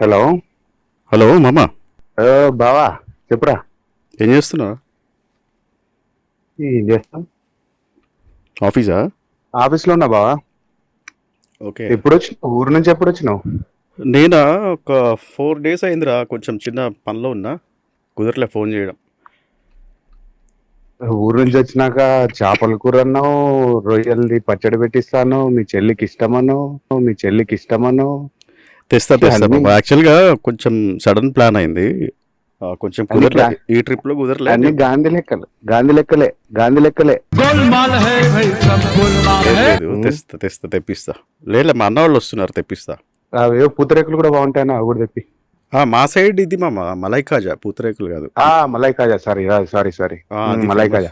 Hello. Hello మామ, బావా, చెప్పురా. ఏం చేస్తున్నావు? ఏం చేస్తాం? ఆఫీసా? ఆఫీస్లో ఉన్నా బావా. ఓకే. ఎప్పుడు వచ్చినావు? ఊరు నుంచి ఎప్పుడు వచ్చినావు? నేనా, ఒక 4 days అయిందిరా. కొంచెం చిన్న పనిలో ఉన్నా, కుదరలే ఫోన్ చేయడం. ఊరు నుంచి వచ్చినాక చేపల కూర అన్నావు, రొయ్యలది పచ్చడి పెట్టిస్తాను, మీ చెల్లికి ఇష్టమను. తెస్తా తెస్తా అన్ని మామ. యాక్చువల్గా కొంచెం సడన్ ప్లాన్ అయింది. కొంచెం అన్ని కుదరలే, గా- ఈ ట్రిప్లో కుదరలే. అన్ని గాంధీ లెక్కలే. गोलमाल है भाई सब गोलमाल లేదు है। లేదు, తెస్తా తెప్పిస్తా. లేదు, మా అన్న వాళ్ళు వస్తున్నారు, తెప్పిస్తా. అవేవో పూతరేకులు కూడా బాగుంటాయని అవి కూడా తెప్పి. మా సైడ్ ఇది మామ, మలై కాజా, పూతరేకులు కాదు. మలై కాజా, సారీ. అది మలై ఫేమస్. కాజా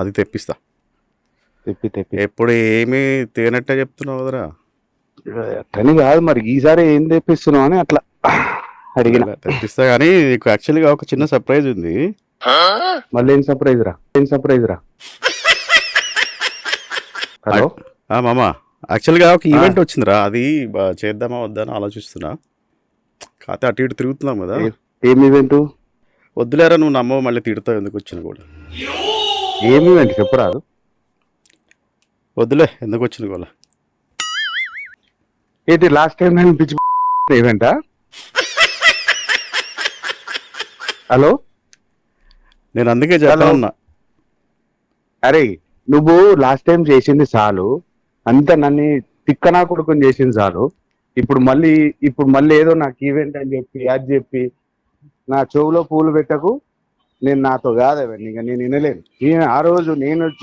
అది తెప్పిస్తా. తెప్పి. ఎప్పుడు ఏమీ తేనట్టే చెప్తున్నావు కదరా. అట్లని కాదు మరి, ఈసారి ఏం తెప్పిస్తున్నావు అని అట్లా అడిగిన. తెప్పిస్తా, కానీ నీకు యాక్చువల్గా ఒక చిన్న సర్ప్రైజ్ ఉంది. మళ్ళీ ఏం సర్ప్రైజ్ రా? హలో. మామ, యాక్చువల్గా ఒక ఈవెంట్ వచ్చిందిరా. అది చేద్దామా వద్దా అని ఆలోచిస్తున్నా. కాకపోతే అటు ఇటు తిరుగుతున్నాం కదా. ఏం ఈవెంట్? వద్దులేరా, నువ్వు నమ్మవు, మళ్ళీ తిడతావు ఎందుకు వచ్చిన కూడా. ఏం ఈవెంట్ చెప్పరాదు? వద్దులే, ఎందుకు వచ్చిన కూడా. ఏంటి లాస్ట్ టైం నేను పిచ్చి ఈవెంటా? హలో. నేను అందుకే చెప్తా హలో. ఉన్నా. అరే, నువ్వు లాస్ట్ టైం చేసింది చాలు, అంత నన్ను తిక్కనా కొడుకుని చేసింది చాలు. ఇప్పుడు మళ్ళీ ఏదో నాకు ఈవెంట్ అని చెప్పి అది చెప్పి నా చెవులో పూలు పెట్టకు. నేను నాతో కాదు అవన్నీ, ఇక నేను వినలేను. ఆ రోజు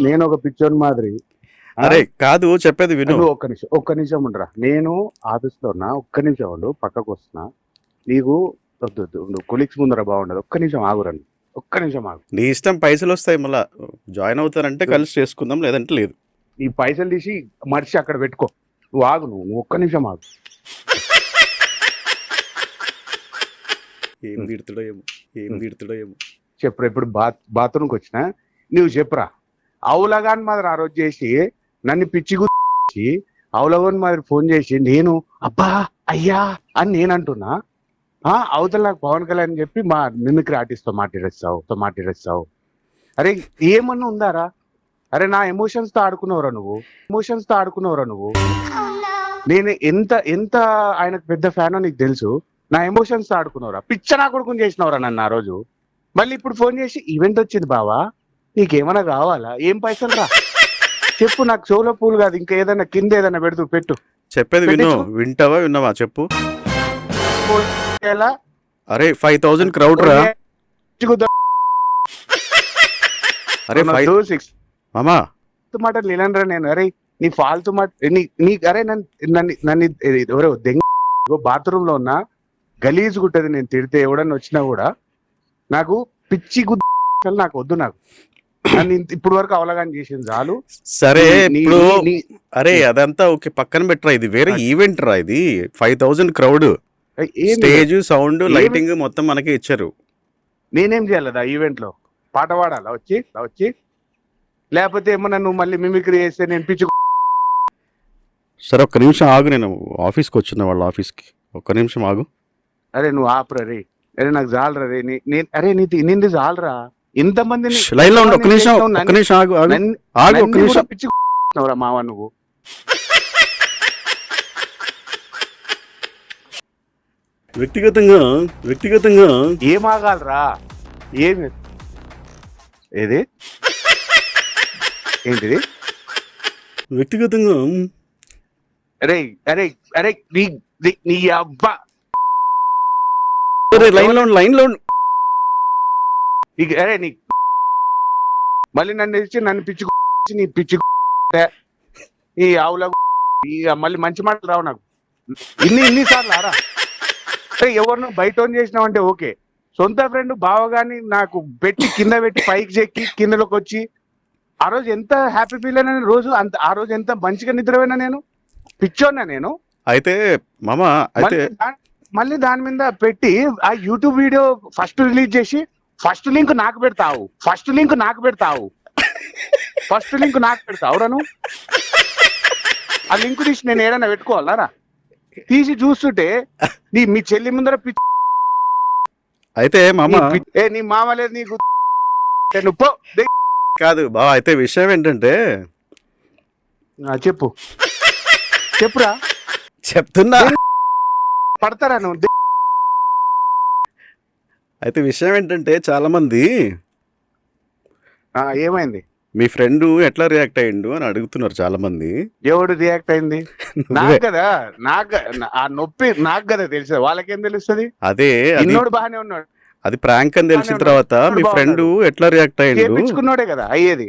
నేను ఒక పిచ్చోని మాదిరి. అరే కాదు, చెప్పేది విను. నువ్వు ఒక్క నిమిషం ఉండరా. నేను ఆఫీస్లో ఉన్నా, ఒక్క నిమిషం వాళ్ళు పక్కకు వస్తున్నా. నీకు వద్దు, నువ్వు కొలీగ్స్ ముందర బాగుండదు. ఒక్క నిమిషం ఆగురండి, ఒక్క నిమిషం ఆగు. నీ ఇష్టం, పైసలు వస్తాయి మళ్ళా. జాయిన్ అవుతారంటే కలిసి చేసుకుందాం, లేదంటే లేదు. నీ పైసలు తీసి మర్చి అక్కడ పెట్టుకో. నువ్వు ఆగు, నువ్వు ఒక్క నిమిషం ఆగు. ఏం తీడుతుడో ఏమో. చెప్పురా. ఇప్పుడు బాత్రూమ్కి వచ్చినా, నువ్వు చెప్పురా. అవులగాని మాదిరి ఆ రోజు చేసి నన్ను పిచ్చి గుచ్చి, అవులగాని మాదిరి ఫోన్ చేసి నేను అబ్బా అయ్యా అని నేను అంటున్నా. అవతల నాకు పవన్ కళ్యాణ్ అని చెప్పి మా మిమిక్రీ ఆర్టిస్ట్తో మాట్లాడేస్తావు. అరే ఏమన్నా ఉందారా? అరే నా ఎమోషన్స్ తో ఆడుకున్నావురా నువ్వు. నేను ఎంత ఆయనకు పెద్ద ఫ్యానో నీకు తెలుసు. నా ఎమోషన్స్ తో ఆడుకున్నావురా, పిచ్చ నా కొడుకుని చేసినవరా నన్ను ఆ రోజు. మళ్ళీ ఇప్పుడు ఫోన్ చేసి ఈవెంట్ వచ్చింది బావా, నీకేమైనా కావాలా? ఏం పైసలు రా చెప్పు. నాకు చెవులో పూలు కాదు, ఇంకా ఏదైనా కింద ఏదైనా పెట్టు. చెప్పేది విను. విన్నావా చెప్పు. ఎలా? అరే 5,000 క్రౌడ్ రా. అరే 5 మామా, మాటలు నిలనరా నేను. అరే నీ ఫాల్తు మాట అరే నన్ను ఎవరో బాత్రూమ్ లో ఉన్నా, గలీజ్ గుట్టది. నేను తిడితే ఎవడన్నా వచ్చినా కూడా నాకు పిచ్చి గుద్ద, నాకు వద్దు. నన్ను ఇప్పుడు వరకు అవలగాని చేసింది చాలు. సరే ఇప్పుడు అరే అదంతా ఓకే, పక్కన పెట్టరా. ఇది వేరే ఈవెంట్ రా. ఇది 5,000 క్రౌడ్, స్టేజ్, సౌండ్, లైటింగ్ మొత్తం మనకి ఇచ్చారు. నేనేం చేయాలి ఆ ఈవెంట్ లో? పాట పాడాలా వచ్చి? లేకపోతే ఏమన్నా నువ్వు మళ్ళీ మిమిక్రీ చేస్తే నేను పిచ్చి. సరే ఒక్క నిమిషం ఆగు, నేను ఆఫీస్కి వచ్చిన వాళ్ళ ఆఫీస్కి. ఒక్క నిమిషం ఆగు. అరే నువ్వు ఆపరా రే. అరే నాకు జాలరా రే. అరే నింది జాలరా. ఇంతమంది లైన్ లో ఉండు. ఒక్క నిమిషం ఆగు. ఒక్క నిమిషం. పిచ్చి మావా నువ్వు. వ్యక్తిగతంగా ఏం ఆగాలరా? ఏది ఏంటిది? వ్యక్తిగతంగా అరే అరే అరే నీ అబ్బా. లైన్ లో అరే నీ మళ్ళీ నన్ను పిచ్చి నీ పిచ్చి ఈ ఆవుల మళ్ళీ మంచి మాటలు రావు నాకు. ఇన్నిసార్లు ఆరా. ఎవరినో బయట చేసినావు అంటే ఓకే. సొంత ఫ్రెండ్ బావగాని నాకు కింద పెట్టి పైకి చెక్కి కిందలోకి వచ్చి ఆ రోజు ఎంత హ్యాపీ ఫీల్ అయినా రోజు. ఆ రోజు ఎంత మంచిగా నిద్రపోయినా నేను. పిచ్చోన్నా నేను. అయితే మామ, అయితే మళ్ళీ దాని మీద పెట్టి ఆ యూట్యూబ్ వీడియో ఫస్ట్ రిలీజ్ చేసి ఫస్ట్ లింక్ నాకు పెడతావు రా నువ్వు. ఆ లింక్ తీసి నేను ఏదైనా పెట్టుకోవాలరా? తీసి చూస్తుంటే మీ చెల్లి ముందర అయితే మామ నీ మామ లేదు నీకు నువ్వు పో. కాదు బావ, అయితే విషయం ఏంటంటే చెప్పు చెప్పురా. చెప్తున్నా, పడతారా నువ్వు? అయితే విషయం ఏంటంటే చాలా మంది ఏమైంది? మీ ఫ్రెండ్ ఎట్లా రియాక్ట్ అయ్యిండు అని అడుగుతున్నారు చాలా మంది. ఎవడు రియాక్ట్ అయింది? నాకు కదా, ఆ నొప్పి నాకు కదా తెలుసు, వాళ్ళకేం తెలుస్తుంది? అదే ఇన్నోడు బాగానే ఉన్నాడు, అది ప్రాంక్ అని తెలిసిన తర్వాత మీ ఫ్రెండ్ ఎట్లా రియాక్ట్ అయ్యిండు? పిచ్చుకున్నాడే కదా అయ్యేది.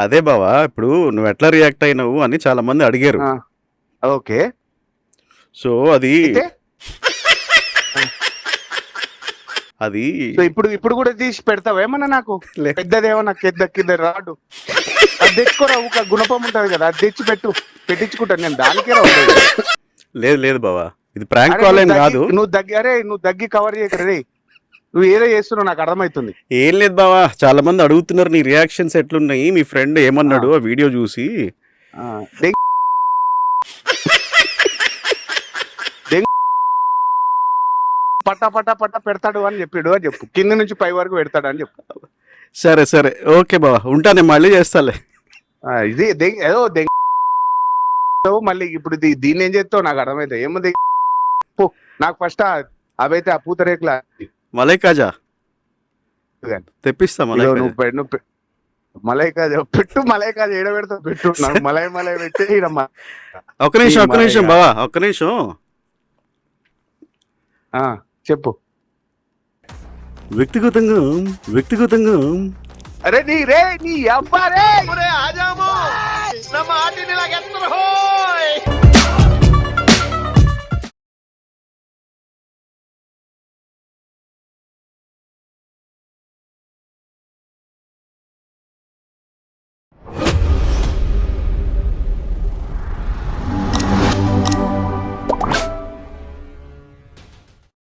అదే బావా, ఇప్పుడు నువ్వు ఎట్లా రియాక్ట్ అయినావు అని చాలా మంది అడిగారు. ఓకే, సో అది అది ఇప్పుడు కూడా తీసి పెడతావు ఏమన్నా? నాకు పెద్దదేమన్నా కింద రాడు, అది తెచ్చుకోరా. ఒక గుణపం ఉంటది కదా, అది తెచ్చి పెట్టించుకుంటాను నేను. దానికే లేదు లేదు బావా, ఇది ప్రాంక్ కాల్ ఏం కాదు. నువ్వు దగ్గి కవర్ చేయకరే, నువ్వు ఏదో చేస్తున్నావు నాకు అర్థమవుతుంది. ఏం లేదు బావా, చాలా మంది అడుగుతున్నారు నీ రియాక్షన్స్ ఎట్లున్నాయి, మీ ఫ్రెండ్ ఏమన్నాడు ఆ వీడియో చూసి. పట్ట పెడతాడు అని చెప్పాడు అని చెప్పు, కింద నుంచి పై వరకు పెడతాడు అని చెప్పు. సరే సరే, ఓకే బావా, ఉంటా, నేను మళ్ళీ చేస్తాలే. ఇది ఏదో మళ్ళీ ఇప్పుడు దీన్ని ఏం చేస్తావు నాకు అర్థమైతే. ఏముంది నాకు ఫస్ట్ అవైతే ఆ పూతరేకుల మలై కాజా తెప్పిస్తా. మలై కాజా పెట్టు, మలై కాజా ఏడ పెడతావు పెట్టు, నాకు మలై పెట్టి. ఒక్క నిమిషం బావా, ఒక్క నిమిషం చెప్పు. వ్యక్తిగతంగా అరే నీ అబ్బా రే ఆజాము